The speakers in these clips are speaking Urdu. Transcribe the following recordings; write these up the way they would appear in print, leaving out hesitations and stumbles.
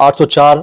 804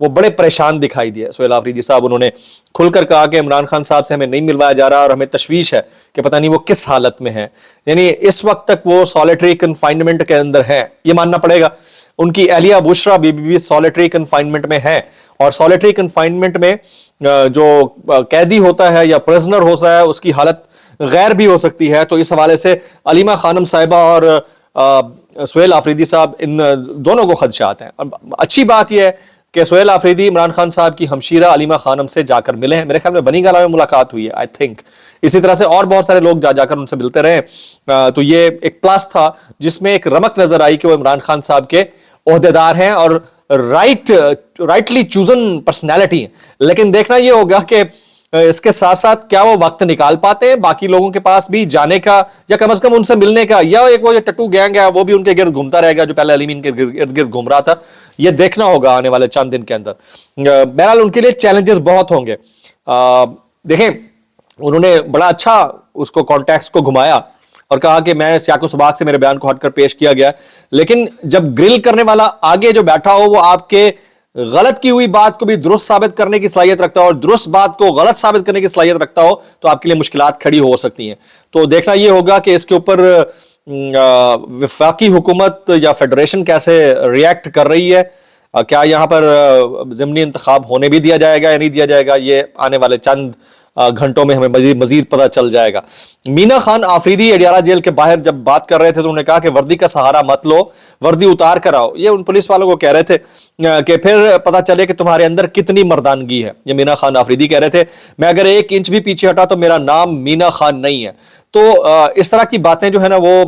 وہ بڑے پریشان دکھائی دیے سہیل آفریدی صاحب. انہوں نے کھل کر کہا کہ عمران خان صاحب سے ہمیں نہیں ملوایا جا رہا اور ہمیں تشویش ہے کہ پتہ نہیں وہ کس حالت میں ہیں. یعنی اس وقت تک وہ سالیٹری کنفائنمنٹ کے اندر ہیں, یہ ماننا پڑے گا. ان کی اہلیہ بشرا بی بی بھی سالیٹری کنفائنمنٹ میں ہیں, اور سالیٹری کنفائنمنٹ میں جو قیدی ہوتا ہے یا پرزنر ہوتا ہے اس کی حالت غیر بھی ہو سکتی ہے. تو اس حوالے سے علیمہ خانم صاحبہ اور سہیل آفریدی صاحب ان دونوں کو خدشات ہیں. اچھی بات یہ ہے کہ سہیل آفریدی عمران خان صاحب کی ہمشیرہ علیمہ خانم سے جا کر ملے ہیں. میرے خیال میں بنی گالہ میں ملاقات ہوئی ہے آئی تھنک. اسی طرح سے اور بہت سارے لوگ جا کر ان سے ملتے رہے. تو یہ ایک پلس تھا جس میں ایک رمق نظر آئی کہ وہ عمران خان صاحب کے عہدیدار ہیں اور رائٹلی چوزن پرسنالٹی ہیں. لیکن دیکھنا یہ ہوگا کہ اس کے ساتھ ساتھ کیا وہ وقت نکال پاتے ہیں باقی لوگوں کے پاس بھی جانے کا, یا کم از کم ان سے ملنے کا, یا ایک وہ جو ٹٹو گینگ ہے وہ بھی ان کے گرد گھومتا رہے گا جو پہلے علیمین کے ارد گرد گھوم رہا تھا. یہ دیکھنا ہوگا آنے والے چند دن کے اندر. بہرحال ان کے لیے چیلنجز بہت ہوں گے. دیکھیں انہوں نے بڑا اچھا اس کو کانٹیکسٹ کو گھمایا اور کہا کہ میں سیاق و سباق سے میرے بیان کو ہٹ کر پیش کیا گیا, لیکن جب گرل کرنے والا آگے جو بیٹھا ہو وہ آپ کے غلط کی ہوئی بات کو بھی درست ثابت کرنے کی صلاحیت رکھتا ہو اور درست بات کو غلط ثابت کرنے کی صلاحیت رکھتا ہو تو آپ کے لیے مشکلات کھڑی ہو سکتی ہیں. تو دیکھنا یہ ہوگا کہ اس کے اوپر وفاقی حکومت یا فیڈریشن کیسے ریئیکٹ کر رہی ہے. کیا یہاں پر ضمنی انتخاب ہونے بھی دیا جائے گا یا نہیں دیا جائے گا, یہ آنے والے چند گھنٹوں میں ہمیں مزید پتہ چل جائے گا. مینا خان آفریدی اڈیالہ جیل کے باہر جب بات کر رہے تھے تو انہوں نے کہا کہ وردی کا سہارا مت لو, وردی اتار کر آؤ. یہ ان پولیس والوں کو کہہ رہے تھے کہ پھر پتہ چلے کہ تمہارے اندر کتنی مردانگی ہے. یہ مینا خان آفریدی کہہ رہے تھے میں اگر 1 انچ بھی پیچھے ہٹا تو میرا نام مینا خان نہیں ہے. تو اس طرح کی باتیں جو ہے نا وہ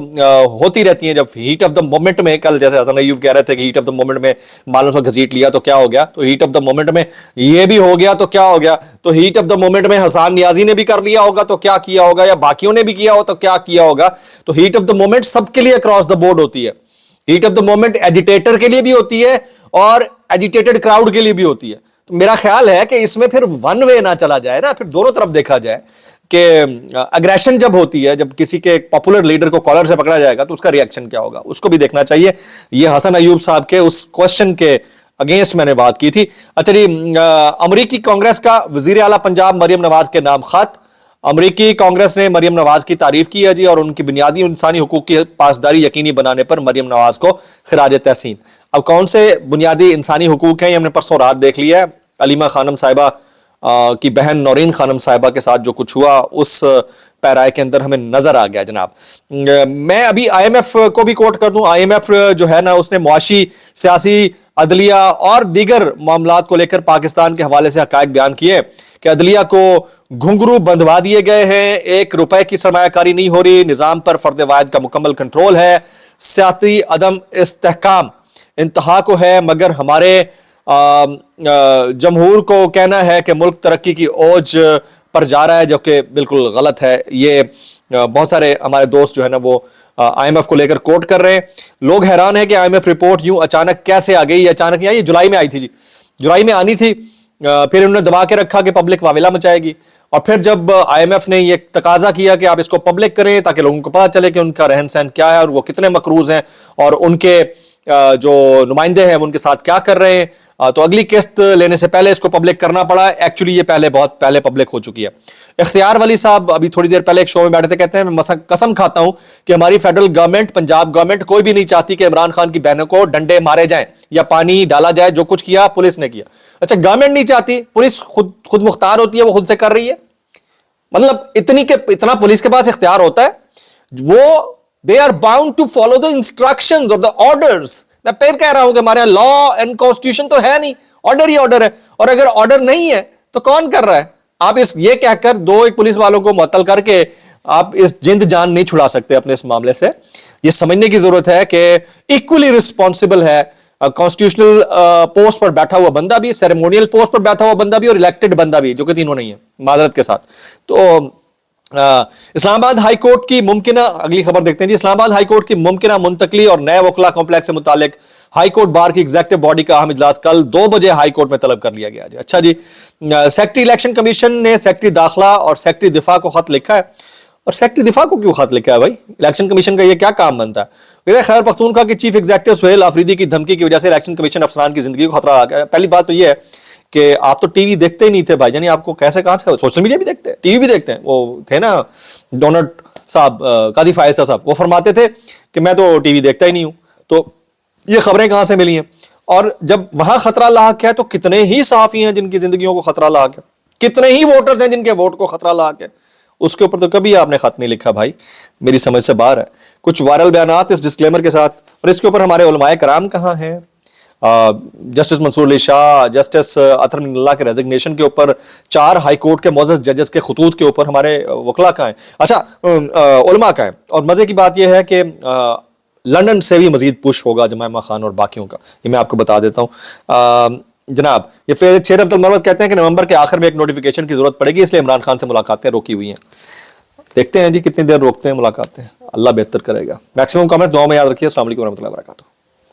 ہوتی رہتی ہیں جب ہیٹ آف دا مومنٹ میں. کل جیسے حسن ایوب کہہ رہے تھے کہ ہیٹ آف دا مومنٹ میں معلوم سے گھسیٹ لیا تو کیا ہو گیا, تو ہیٹ آف دا مومنٹ میں یہ بھی ہو گیا تو کیا ہو گیا, تو ہیٹ آف دا مومنٹ میں حسان نیازی نے بھی کر لیا ہوگا تو کیا کیا ہوگا, یا باقیوں نے بھی کیا ہو تو کیا کیا ہوگا. تو ہیٹ آف دا مومنٹ سب کے لیے اکراس دا بورڈ ہوتی ہے. ہیٹ آف دا مومنٹ ایجیٹیٹر کے لیے بھی ہوتی ہے اور ایجیٹیٹڈ کراؤڈ کے لیے بھی ہوتی ہے. تو میرا خیال ہے کہ اس میں پھر ون وے نہ چلا جائے نا, پھر دونوں طرف دیکھا جائے کہ اگریشن جب ہوتی ہے, جب کسی کے ایک پاپولر لیڈر کو کالر سے پکڑا جائے گا تو اس کا ریئیکشن کیا ہوگا, اس کو بھی دیکھنا چاہیے. یہ حسن ایوب صاحب کے اس کوشچن کے اگینسٹ میں نے بات کی تھی. اچھا جی, امریکی کانگریس کا وزیر اعلیٰ پنجاب مریم نواز کے نام خط. امریکی کانگریس نے مریم نواز کی تعریف کی ہے جی, اور ان کی بنیادی انسانی حقوق کی پاسداری یقینی بنانے پر مریم نواز کو خراج تحسین. اب کون سے بنیادی انسانی حقوق ہیں یہ ہم نے پرسوں رات دیکھ لیا ہے. علیمہ خانم صاحبہ کی بہن نورین خانم صاحبہ کے ساتھ جو کچھ ہوا اس پیرائے کے اندر ہمیں نظر آ گیا جناب. میں ابھی آئی ایم ایف کو بھی کوٹ کر دوں. آئی ایم ایف جو ہے نا اس نے معاشی, سیاسی, عدلیہ اور دیگر معاملات کو لے کر پاکستان کے حوالے سے حقائق بیان کیے کہ عدلیہ کو گھنگرو بندھوا دیے گئے ہیں, 1 روپے کی سرمایہ کاری نہیں ہو رہی, نظام پر فرد واحد کا مکمل کنٹرول ہے, سیاسی عدم استحکام انتہا کو ہے, مگر ہمارے جمہور کو کہنا ہے کہ ملک ترقی کی اوج پر جا رہا ہے, جو کہ بالکل غلط ہے. یہ بہت سارے ہمارے دوست جو ہے نا وہ آئی ایم ایف کو لے کر کوٹ کر رہے ہیں. لوگ حیران ہیں کہ آئی ایم ایف رپورٹ یوں اچانک کیسے آ گئی. اچانک نہیں آئی, یہ جولائی میں آئی تھی جی, جولائی میں آنی تھی, پھر انہوں نے دبا کے رکھا کہ پبلک واویلا مچائے گی, اور پھر جب آئی ایم ایف نے یہ تقاضا کیا کہ آپ اس کو پبلک کریں تاکہ لوگوں کو پتہ چلے کہ ان کا رہن سہن کیا ہے اور وہ کتنے مقروض ہیں اور ان کے جو نمائندے ہیں وہ ان کے ساتھ کیا کر رہے ہیں, تو اگلی قسط لینے سے پہلے اس کو پبلک کرنا پڑا. ایکچولی یہ بہت پہلے پبلک ہو چکی ہے. اختیار ولی صاحب ابھی تھوڑی دیر پہلے ایک شو میں بیٹھے تھے, کہتے ہیں میں قسم کھاتا ہوں کہ ہماری فیڈرل گورنمنٹ, پنجاب گورنمنٹ کوئی بھی نہیں چاہتی کہ عمران خان کی بہنوں کو ڈنڈے مارے جائیں یا پانی ڈالا جائے. جو کچھ کیا پولیس نے کیا. اچھا گورنمنٹ نہیں چاہتی, پولیس خود مختار ہوتی ہے, وہ خود سے کر رہی ہے. مطلب اتنا پولیس کے پاس اختیار ہوتا ہے, وہ they are bound to follow the instructions or the orders. میں پھر کہہ رہا ہوں کہ ہمارے یہاں لا اینڈ کانسٹیٹیوشن تو ہے نہیں, آرڈر ہی آرڈر ہے, اور اگر آرڈر نہیں ہے تو کون کر رہا ہے. آپ یہ کہہ کر 2 پولیس والوں کو معطل کر کے آپ اس جند جان نہیں چھڑا سکتے اپنے اس معاملے سے. یہ سمجھنے کی ضرورت ہے کہ ایکولی رسپانسبل ہے کانسٹیٹیوشنل پوسٹ پر بیٹھا ہوا بندہ بھی, سیریمونیل پوسٹ پر بیٹھا ہوا بندہ بھی, اور الیکٹڈ بندہ بھی, جو کہ تینوں نہیں ہے معذرت کے ساتھ. تو اسلام آباد ہائی کورٹ کی ممکنہ, اگلی خبر دیکھتے ہیں جی. اسلام آباد ہائی کورٹ کی ممکنہ منتقلی اور نئے وکلا کمپلیکس سے متعلق ہائی کورٹ بار کی ایگزیکٹو باڈی کا اہم اجلاس کل 2 بجے ہائی کورٹ میں طلب کر لیا گیا جی. اچھا جی, سیکرٹری الیکشن کمیشن نے سیکرٹری داخلہ اور سیکرٹری دفاع کو خط لکھا ہے. اور سیکٹری دفاع کو کیوں خط لکھا ہے بھائی؟ الیکشن کمیشن کا یہ کیا کام بنتا ہے؟ خیر پختونخوا کے چیف ایگزیکٹو سہیل آفریدی کی دھمکی کی وجہ سے الیکشن کمیشن افسران کی زندگی کو خطرہ آ گیا. پہلی بات تو یہ ہے کہ آپ تو ٹی وی دیکھتے ہی نہیں تھے بھائی جان، آپ کو کیسے کہاں سے؟ سوشل میڈیا بھی دیکھتے ہیں، ٹی وی بھی دیکھتے ہیں. وہ تھے نا ڈونلڈ صاحب، قاضی فائز صاحب، وہ فرماتے تھے کہ میں تو ٹی وی دیکھتا ہی نہیں ہوں. تو یہ خبریں کہاں سے ملی ہیں؟ اور جب وہاں خطرہ لاحق ہے تو کتنے ہی صحافی ہیں جن کی زندگیوں کو خطرہ لاحق ہے، کتنے ہی ووٹرز ہیں جن کے ووٹ کو خطرہ لاحق ہے. اس کے اوپر تو کبھی آپ نے خط نہیں لکھا بھائی، میری سمجھ سے باہر ہے. کچھ وائرل بیانات اس ڈسکلیمر کے ساتھ، اور اس کے اوپر ہمارے علماء کرام کہاں ہیں؟ جسٹس منصور علی شاہ، جسٹس اطہر من اللہ کے ریزگنیشن کے اوپر، 4 ہائی کورٹ کے معزز ججز کے خطوط کے اوپر ہمارے وکلاء کہاں ہیں؟ اچھا علماء کا ہے. اور مزے کی بات یہ ہے کہ لندن سے بھی مزید پش ہوگا جمائمہ خان اور باقیوں کا، یہ میں آپ کو بتا دیتا ہوں. جناب یہ شیر عبد المرود کہتے ہیں کہ نومبر کے آخر میں ایک نوٹیفیکیشن کی ضرورت پڑے گی، اس لیے عمران خان سے ملاقاتیں روکی ہوئی ہیں. دیکھتے ہیں جی کتنی دیر روکتے ہیں ملاقاتیں، اللہ بہتر کرے گا. میکسیمم کامنٹ دعاؤں میں یاد رکھیے. السلام علیکم ورحمۃ اللہ وبرکاتہ.